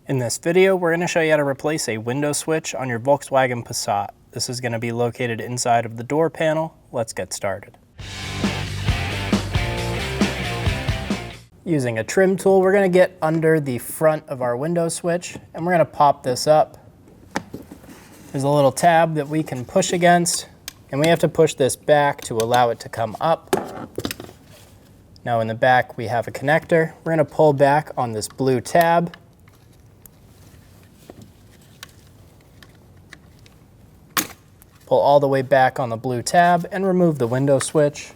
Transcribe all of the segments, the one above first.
In this video, we're going to show you how to replace a window switch on your Volkswagen Passat. This is going to be located inside of the door panel. Let's get started. Using a trim tool, we're going to get under the front of our window switch and we're going to pop this up. There's a little tab that we can push against and we have to push this back to allow it to come up. Now in the back we have a connector. We're going to pull back on this blue tab. Pull all the way back on the blue tab and remove the window switch.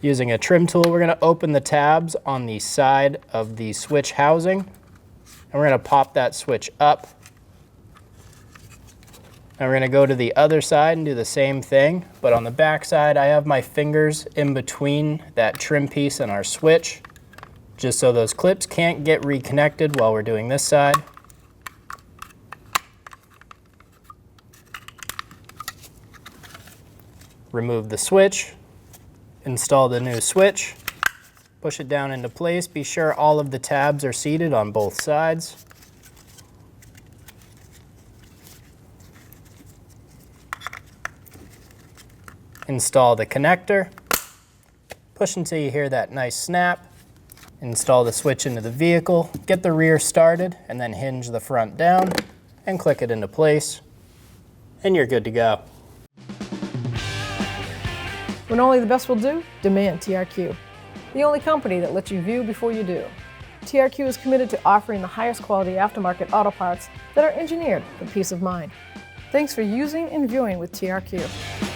Using a trim tool, we're going to open the tabs on the side of the switch housing and we're going to pop that switch up. Now we're going to go to the other side and do the same thing, but on the back side I have my fingers in between that trim piece and our switch, just so those clips can't get reconnected while we're doing this side. Remove the switch, install the new switch, push it down into place. Be sure all of the tabs are seated on both sides. Install the connector, push until you hear that nice snap. Install the switch into the vehicle, get the rear started, and then hinge the front down and click it into place, and you're good to go. When only the best will do, demand TRQ, the only company that lets you view before you do. TRQ is committed to offering the highest quality aftermarket auto parts that are engineered for peace of mind. Thanks for using and viewing with TRQ.